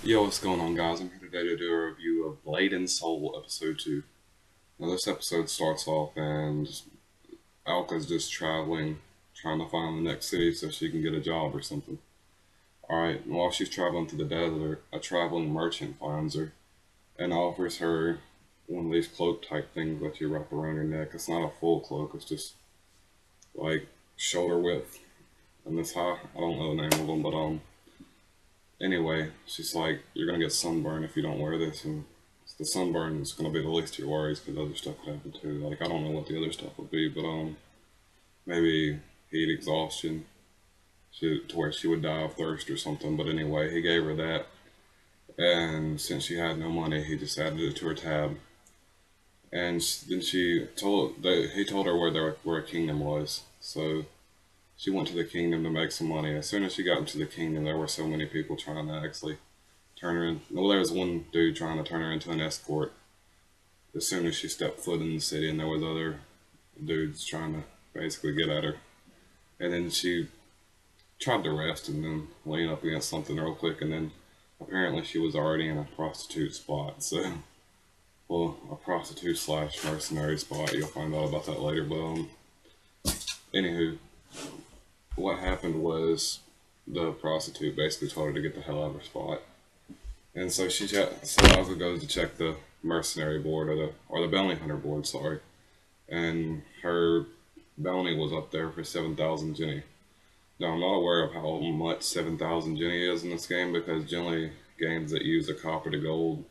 Yo, what's going on, guys? I'm here today to do a review of Blade and Soul Episode 2. Now, this episode starts off, and Alka's just traveling, trying to find the next city so she can get a job or something. Alright, while she's traveling through the desert, a traveling merchant finds her and offers her one of these cloak type things that you wrap around your neck. It's not a full cloak, it's just like shoulder width and this high. I don't know the name of them, but anyway, she's like, you're gonna get sunburn if you don't wear this, and the sunburn is gonna be the least of your worries because other stuff could happen too. Like I don't know what the other stuff would be, but maybe heat exhaustion, to where she would die of thirst or something. But anyway, he gave her that, and since she had no money, he just added it to her tab. And then he told her where a kingdom was, so she went to the kingdom to make some money. As soon as she got into the kingdom, there were so many people trying to actually turn her in. Well, there was one dude trying to turn her into an escort as soon as she stepped foot in the city, and there was other dudes trying to basically get at her. And then she tried to rest and then lean up against something real quick, and then apparently she was already in a prostitute spot. So, well, a prostitute slash mercenary spot. You'll find out about that later. But anywho, what happened was the prostitute basically told her to get the hell out of her spot. And so Alka goes to check the mercenary board or the bounty hunter board, sorry. And her bounty was up there for 7,000 Jenny. Now I'm not aware of how much 7,000 Jenny is in this game because generally games that use a copper to gold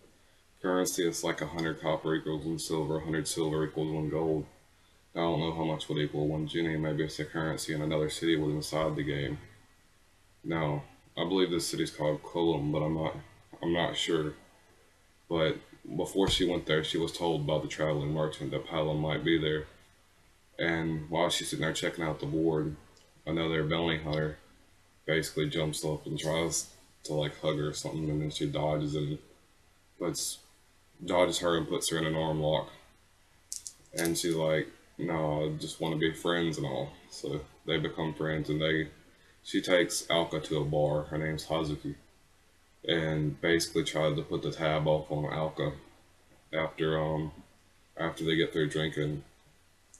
currency, it's like 100 copper equals 1 silver, 100 silver equals 1 gold. I don't know how much would equal 1 Jenny. Maybe it's a currency in another city within inside the game. Now I believe this city's called Colum, but I'm not sure. But before she went there, she was told by the traveling merchant that Palom might be there. And while she's sitting there checking out the board, another bounty hunter basically jumps up and tries to like hug her or something, and then she puts dodges her and puts her in an arm lock. And she's like, "No, I just want to be friends and all." So they become friends, and she takes Alka to a bar. Her name's Hazuki, and basically tries to put the tab off on Alka after after they get through drinking,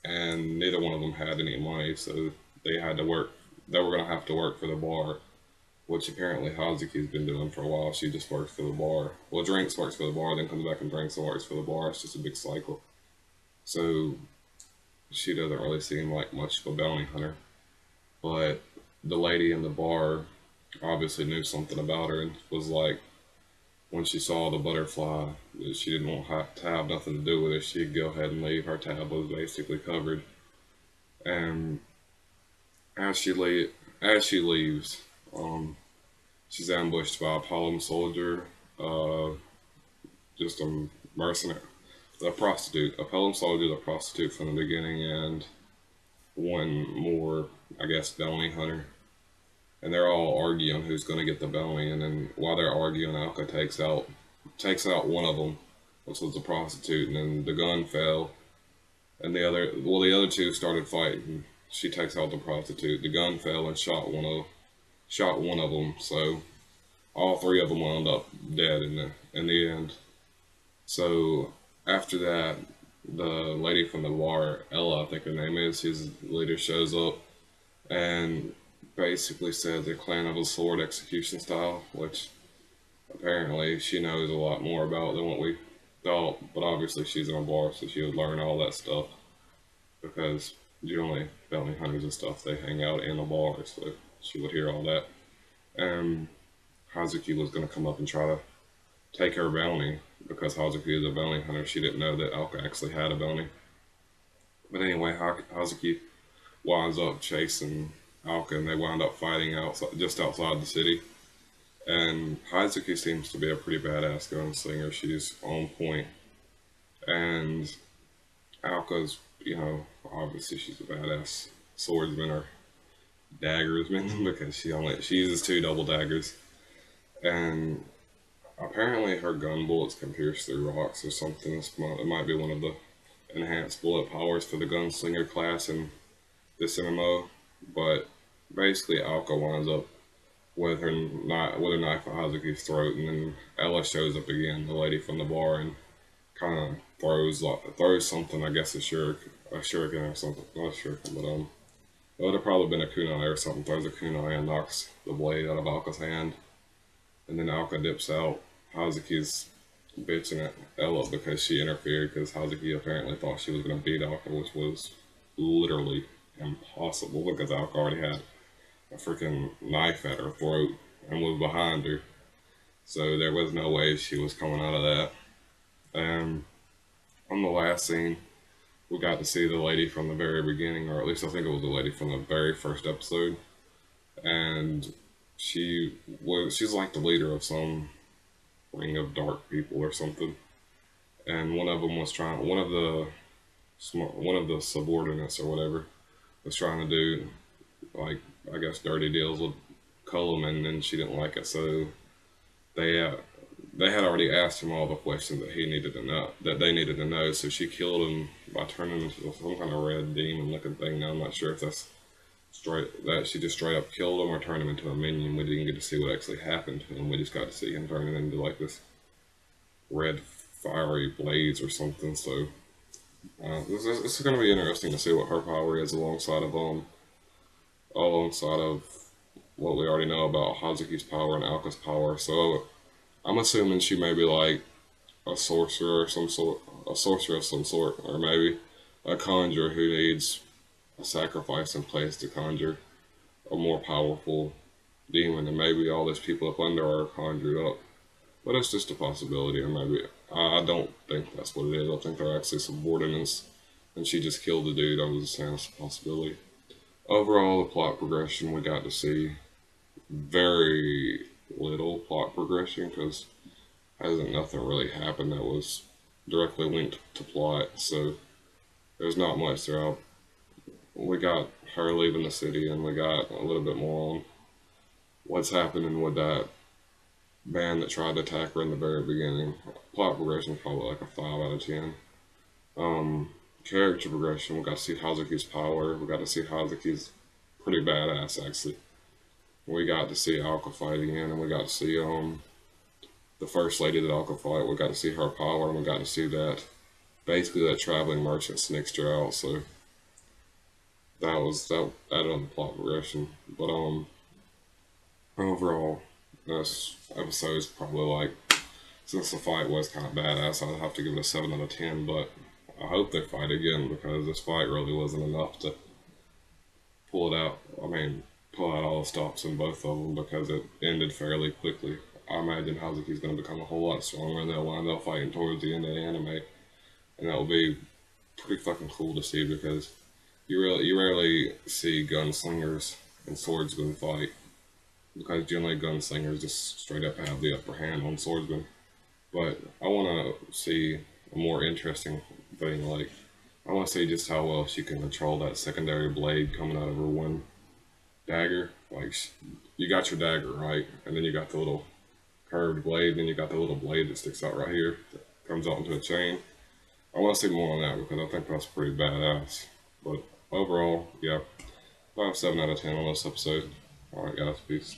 and neither one of them had any money, so they had to work. They were gonna have to work for the bar, which apparently Hazuki's been doing for a while. She just works for the bar. Well, drinks, works for the bar, then comes back and drinks and works for the bar. It's just a big cycle. So she doesn't really seem like much of a bounty hunter, but the lady in the bar obviously knew something about her and was like, when she saw the butterfly, she didn't want to have nothing to do with it. She'd go ahead and leave. Her tab was basically covered. And as she leaves, she's ambushed by a Palom soldier, uh, just a mercenary, a prostitute, a Palom soldier, a prostitute from the beginning, and one more, I guess, bounty hunter. And they're all arguing who's going to get the bounty. And then while they're arguing, Alka takes out one of them, which was the prostitute, and then the gun fell. And the other two started fighting. She takes out the prostitute. The gun fell and shot one of them. So all three of them wound up dead in the end. So after that, the lady from the bar, Ella, I think her name is, his leader, shows up and basically said the clan of the sword execution style, which apparently she knows a lot more about than what we thought, but obviously she's in a bar, so she would learn all that stuff because generally bounty hunters and stuff, they hang out in a bar, so she would hear all that. And Hazuki was going to come up and try to take her bounty because Hazuki is a bounty hunter. She didn't know that Alka actually had a bounty. But anyway, Hazuki winds up chasing Alka, and they wound up fighting just outside the city. And Hazuki seems to be a pretty badass gunslinger. She's on point. And Alka's, obviously she's a badass swordsman or daggersman because she uses two double daggers. And apparently her gun bullets can pierce through rocks or something. It might be one of the enhanced bullet powers for the gunslinger class in this MMO. But basically Alka winds up with a knife at Hazuki's throat, and then Ella shows up again, the lady from the bar, and kind of throws something. I guess a shuriken or something, not a shuriken, but it would have probably been a kunai or something. Throws a kunai and knocks the blade out of Alka's hand, and then Alka dips out. Hazuki's bitching at Ella because she interfered because Hazuki apparently thought she was going to beat Alka, which was literally impossible because Alka already had a freaking knife at her throat and was behind her. So there was no way she was coming out of that. And on the last scene, we got to see the lady from the very beginning, or at least I think it was the lady from the very first episode. And she's like the leader of some ring of dark people or something. And one of them was trying, one of the subordinates or whatever was trying to do, like, I guess dirty deals with Coleman, and she didn't like it. So they uh, they had already asked him all the questions that he needed to know, that they needed to know. So she killed him by turning him into some kind of red demon looking thing. Now I'm not sure if that's that she just straight up killed him or turned him into a minion. We didn't get to see what actually happened to him. We just got to see him turning into like this red fiery blades or something. So this is going to be interesting to see what her power is alongside of what we already know about Hazuki's power and Alka's power. So I'm assuming she may be like a sorcerer of some sort, or maybe a conjurer who needs a sacrifice in place to conjure a more powerful demon, and maybe all these people up under are conjured up. But it's just a possibility, or maybe I don't think that's what it is. I think they're actually subordinates, and she just killed the dude. I was just saying it's a possibility. Overall, the plot progression we got to see very little plot progression because hasn't nothing really happened that was directly linked to plot. So there's not much throughout. We got her leaving the city, and we got a little bit more on what's happening with that band that tried to attack her in the very beginning. Plot progression is probably like a 5 out of 10. Character progression, we got to see Hazuki's power. We got to see Hazuki's pretty badass actually. We got to see Alka fight again, and we got to see the first lady that Alka fight. We got to see her power, and we got to see that basically that traveling merchant snaked her out. So that added on the plot progression. But overall, this episode is probably like, since the fight was kind of badass, I'd have to give it a 7 out of 10. But I hope they fight again because this fight really wasn't enough to pull it out. I mean, pull out all the stops in both of them because it ended fairly quickly. I imagine Hazuki's going to become a whole lot stronger, and they'll wind up fighting towards the end of the anime, and that'll be pretty fucking cool to see because you rarely see gunslingers and swordsmen fight because generally gunslingers just straight up have the upper hand on swordsmen. But I want to see a more interesting thing, like I want to see just how well she can control that secondary blade coming out of her one dagger. Like, you got your dagger, right? And then you got the little curved blade, and then you got the little blade that sticks out right here, that comes out into a chain. I want to see more on that because I think that's pretty badass. But overall, yeah, 5, 7 out of 10 on this episode. Alright guys, peace.